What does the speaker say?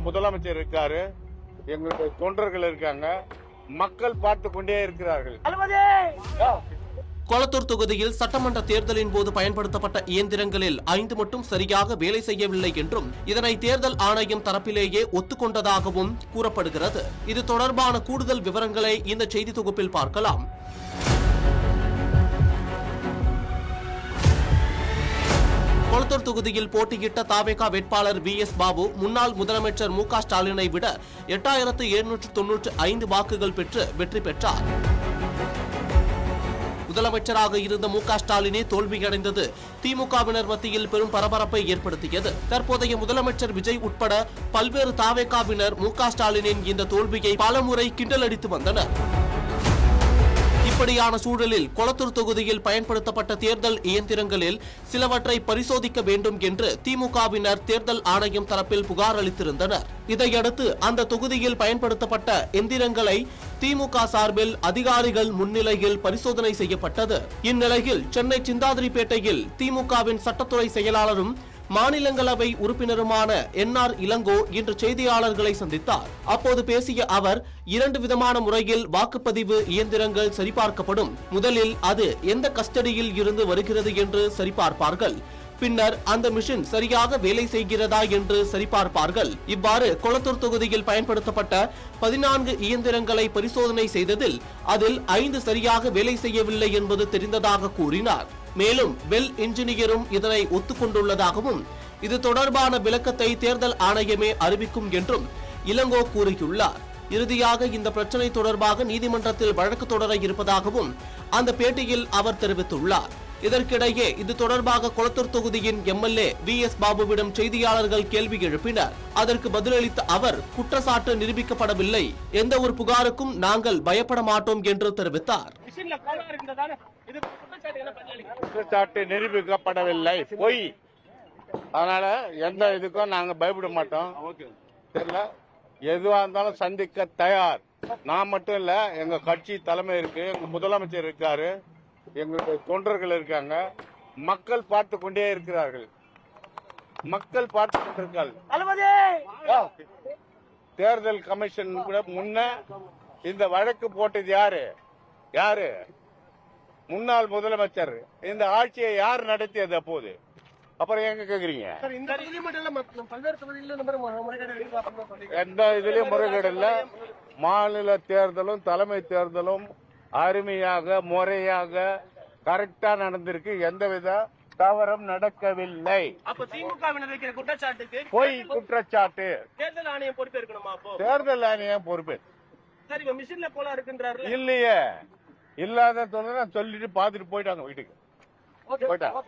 முதலமைச்சர் இருக்காரு, எங்களுடைய தொண்டர்கள் இருக்காங்க, மக்கள் பார்த்து கொண்டே இருக்கிறார்கள். கொளத்தூர் தொகுதியில் சட்டமன்ற தேர்தலின் போது பயன்படுத்தப்பட்ட இயந்திரங்களில் 5 மட்டும் சரியாக வேலை செய்யவில்லை என்றும் இதனை தேர்தல் ஆணையம் தரப்பிலேயே ஒத்துக்கொண்டதாகவும் கூறப்படுகிறது. இது தொடர்பான கூடுதல் விவரங்களை இந்த செய்தி தொகுப்பில் பார்க்கலாம். கொளத்தூர் தொகுதியில் போட்டியிட்ட தாவேகா வேட்பாளர் VS பாபு முன்னாள் முதலமைச்சர் மு க ஸ்டாலினை விட 8795 வாக்குகள் பெற்று வெற்றி பெற்றார். முதலமைச்சராக இருந்த மு க ஸ்டாலினே தோல்வியடைந்தது திமுகவினர் மத்தியில் பெரும் பரபரப்பை ஏற்படுத்தியது. தற்போதைய முதலமைச்சர் விஜய் உட்பட பல்வேறு தாவேகாவினர் மு க ஸ்டாலினின் இந்த தோல்வியை பலமுறை கிண்டலடித்து வந்தனர். இப்படியான சூழலில் கொளத்தூர் தொகுதியில் பயன்படுத்தப்பட்ட தேர்தல் இயந்திரங்களில் சிலவற்றை பரிசோதிக்க வேண்டும் என்று திமுகவினர் தேர்தல் ஆணையம் தரப்பில் புகார் அளித்திருந்தனர். இதையடுத்து அந்த தொகுதியில் பயன்படுத்தப்பட்ட எந்திரங்களை திமுக சார்பில் அதிகாரிகள் முன்னிலையில் பரிசோதனை செய்யப்பட்டது. இந்நிலையில் சென்னை சிந்தாதிரிப்பேட்டையில் திமுகவின் சட்டத்துறை செயலாளரும் மாநிலங்களவை உறுப்பினருமான NR இளங்கோ இன்று செய்தியாளர்களை சந்தித்தார். அப்போது பேசிய அவர் 2 விதமான முறையில் வாக்குப்பதிவு இயந்திரங்கள் சரிபார்க்கப்படும். முதலில் அது எந்த கஸ்டடியில் இருந்து வருகிறது என்று சரிபார்ப்பார்கள். பின்னர் அந்த மிஷின் சரியாக வேலை செய்கிறதா என்று சரிபார்ப்பார்கள். இவ்வாறு கொளத்தூர் தொகுதியில் பயன்படுத்தப்பட்ட 14 இயந்திரங்களை பரிசோதனை செய்ததில் அதில் 5 சரியாக வேலை செய்யவில்லை என்பது தெரிந்ததாக கூறினார். மேலும் வெல் இன்ஜினியரும் இதனை ஒத்துக்கொண்டுள்ளதாகவும் இது தொடர்பான விளக்கத்தை தேர்தல் ஆணையமே அறிவிக்கும் என்றும் இளங்கோ கூறியுள்ளார். இறுதியாக இந்த பிரச்சனை தொடர்பாக நீதிமன்றத்தில் வழக்கு தொடர இருப்பதாகவும் அந்த பேட்டியில் அவர் தெரிவித்துள்ளார். இதற்கிடையே இது தொடர்பாக கொளத்தூர் தொகுதியின் MLA VS பாபுவிடம் செய்தியாளர்கள் கேள்வி எழுப்பினர். அதற்கு பதிலளித்த அவர் குற்றச்சாட்டு நிரூபிக்கப்படவில்லை, எந்த ஒரு புகாருக்கும் நாங்கள் பயப்பட மாட்டோம் என்று தெரிவித்தார். குற்றச்சாட்டு நிரூபிக்கப்படவில்லை, பொய். அதனால எந்த இதுக்கும் நாங்க பயப்பட மாட்டோம். தெரியல, எதுவா இருந்தாலும் சந்திக்க தயார். நான் மட்டும் இல்ல, எங்க கட்சி தலைமை இருக்கு, எங்க முதலமைச்சர் இருக்காரு, எங்களுடைய தொண்டர்கள் இருக்காங்க, மக்கள் பார்த்து கொண்டே இருக்கிறார்கள். மக்கள் பார்த்து கொண்டிருக்கார்கள். தேர்தல் கமிஷன் கூட முன்ன இந்த வழக்கு போட்டது யாரு? முன்னாள் முதலமைச்சர். இந்த ஆட்சியை யார் நடத்தியது அப்போது? அப்புறம் எங்க கேக்குறீங்க? எந்த இதுலயும் முறைகேடு இல்ல. மாநில தேர்தலும் தலைமை தேர்தலும் அருமையாக முறையாக கரெக்டா நடந்திருக்கு. எந்தவித தவறும் நடக்கவில்லை. அப்ப திமுகவினர் வைக்கிற குற்றச்சாட்டுக்கு பொய் குற்றச்சாட்டு. தேர்தல் ஆணையம் பொறுப்பு இருக்கணுமா? தேர்தல் ஆணையம் பொறுப்பு. சரி, இப்ப மிஷின்ல போல இருக்குன்றாரு. இல்லையே, இல்லாத சொல்லிட்டு பாத்துட்டு போயிட்டாங்க வீட்டுக்கு. போயிட்டாங்க.